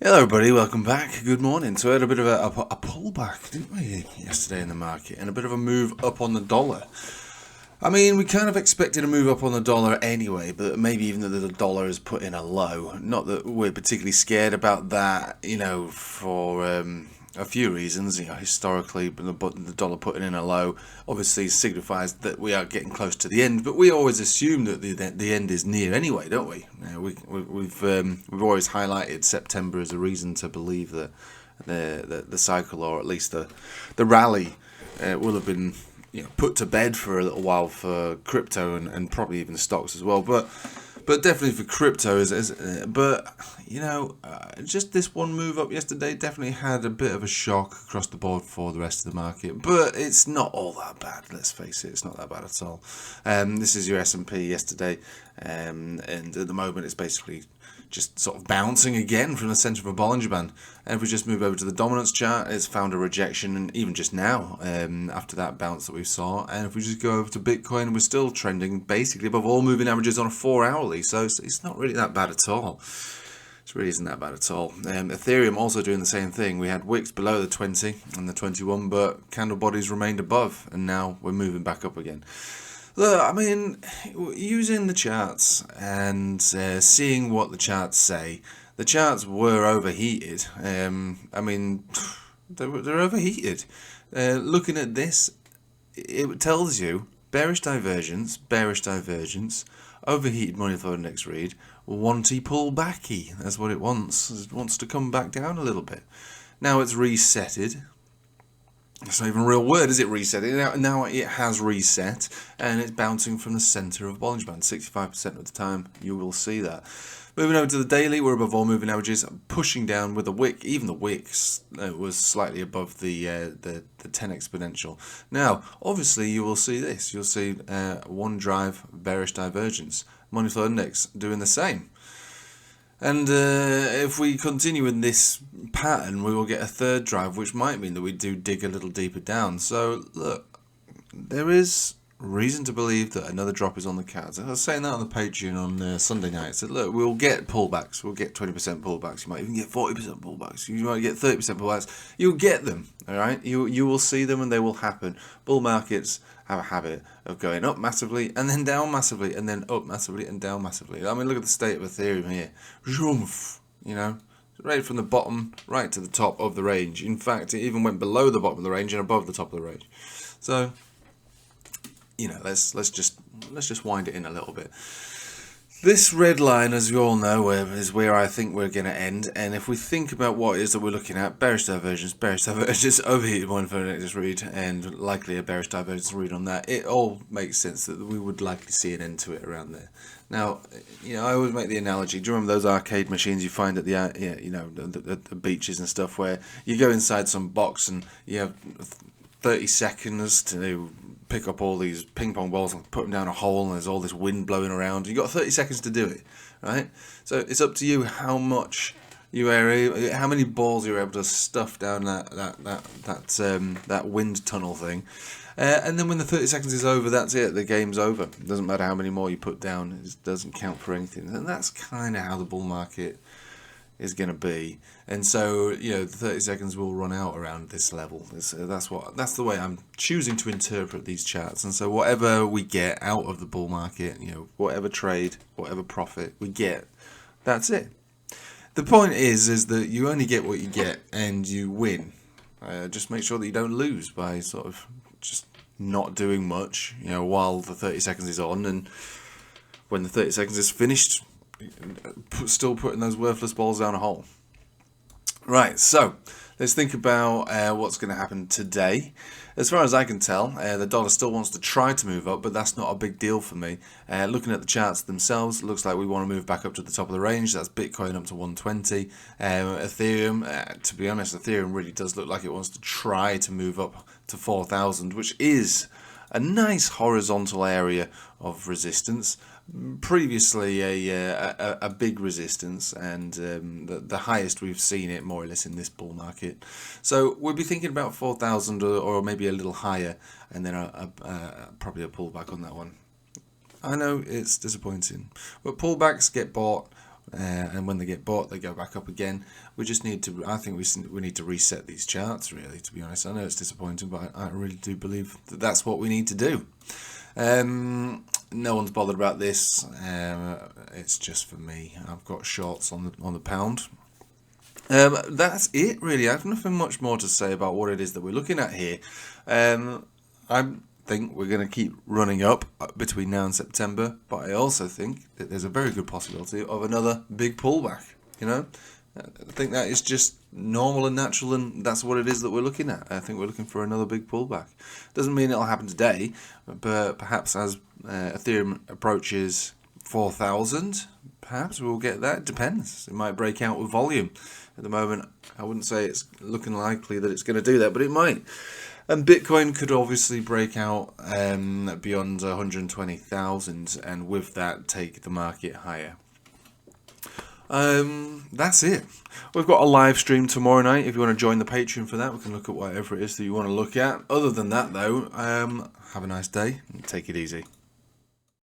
Hello everybody, welcome back. Good morning. So we had a bit of a pullback, didn't we, yesterday in the market, and a bit of a move up on the dollar. I mean, we kind of expected a move up on the dollar anyway, but maybe even that the dollar has put in a low. Not that we're particularly scared about that, for a few reasons. Historically, the dollar putting in a low obviously signifies that we are getting close to the end. But we always assume that the end is near anyway, don't we? We've always highlighted September as a reason to believe that the cycle, or at least the rally, will have been put to bed for a little while for crypto and probably even stocks as well. But definitely for crypto, just this one move up yesterday definitely had a bit of a shock across the board for the rest of the market. But it's not all that bad, let's face it, it's not that bad at all. This is your S&P yesterday, and at the moment it's basically just sort of bouncing again from the center of a Bollinger Band. And if we just move over to the dominance chart, it's found a rejection, and even just now, after that bounce that we saw. And if we just go over to Bitcoin, we're still trending basically above all moving averages on a 4-hourly, so it's not really that bad at all. It really isn't that bad at all. Ethereum also doing the same thing. We had wicks below the 20 and the 21, but candle bodies remained above, and now we're moving back up again. Look, I mean, using the charts and seeing what the charts say, the charts were overheated. I mean, they're overheated. Looking at this, it tells you bearish divergence, overheated money flow index read, wanty pullbacky. That's what it wants. It wants to come back down a little bit. Now it's resetted. It's not even a real word, is it? Resetting. Now it has reset, and it's bouncing from the center of Bollinger Band. 65% of the time, you will see that. Moving over to the daily, we're above all moving averages, pushing down with a wick. Even the wicks was slightly above the 10 exponential. Now, obviously, you will see this. You'll see one drive bearish divergence. Money flow index doing the same. And if we continue in this pattern, we will get a third drive, which might mean that we do dig a little deeper down. So, look, there is reason to believe that another drop is on the cards. I was saying that on the Patreon on Sunday night. I said, look, we'll get pullbacks. We'll get 20% pullbacks. You might even get 40% pullbacks. You might get 30% pullbacks. You'll get them, all right? You will see them, and they will happen. Bull markets have a habit of going up massively and then down massively and then up massively and down massively. I mean, look at the state of Ethereum here. Right from the bottom right to the top of the range. In fact, it even went below the bottom of the range and above the top of the range. So, let's just wind it in a little bit. This red line, as you all know, is where I think we're going to end. And if we think about what it is that we're looking at, bearish divergence, overheated one for next read, and likely a bearish divergence read on that, it all makes sense that we would likely see an end to it around there. Now, I always make the analogy. Do you remember those arcade machines you find at the beaches and stuff, where you go inside some box and you have 30 seconds to pick up all these ping pong balls and put them down a hole, and there's all this wind blowing around. You've got 30 seconds to do it, right? So it's up to you how many balls you're able to stuff down that wind tunnel thing. And then when the 30 seconds is over, that's it. The game's over. It doesn't matter how many more you put down. It doesn't count for anything. And that's kind of how the bull market is going to be. And so, the 30 seconds will run out around this level. That's the way I'm choosing to interpret these charts. And so whatever we get out of the bull market, whatever trade, whatever profit we get, that's it. The point is that you only get what you get, and you win. Just make sure that you don't lose by sort of just not doing much, while the 30 seconds is on, and when the 30 seconds is finished, still putting those worthless balls down a hole. Right, so let's think about what's going to happen today. As far as I can tell, the dollar still wants to try to move up, but that's not a big deal for me. Looking at the charts themselves, it looks like we want to move back up to the top of the range. That's Bitcoin up to 120. Ethereum, to be honest, Ethereum really does look like it wants to try to move up to 4,000, which is a nice horizontal area of resistance. Previously a big resistance, and the highest we've seen it more or less in this bull market. So we'll be thinking about 4,000 or maybe a little higher, and then probably a pullback on that one. I know it's disappointing, but pullbacks get bought and when they get bought, they go back up again. We just need to, I think we need to reset these charts, really, to be honest. I know it's disappointing, but I really do believe that that's what we need to do. No one's bothered about this. It's just for me. I've got shorts on the pound. That's it, really. I have nothing much more to say about what it is that we're looking at here. I think we're going to keep running up between now and September, but I also think that there's a very good possibility of another big pullback. You know, I think that is just normal and natural, and that's what it is that we're looking at. I think we're looking for another big pullback. Doesn't mean it'll happen today, but perhaps as Ethereum approaches 4,000, perhaps we'll get that. It depends. It might break out with volume. At the moment, I wouldn't say it's looking likely that it's going to do that, but it might. And Bitcoin could obviously break out beyond 120,000, and with that take the market higher. That's it. We've got a live stream tomorrow night. If you want to join the Patreon for that, we can look at whatever it is that you want to look at. Other than that, though, have a nice day and take it easy.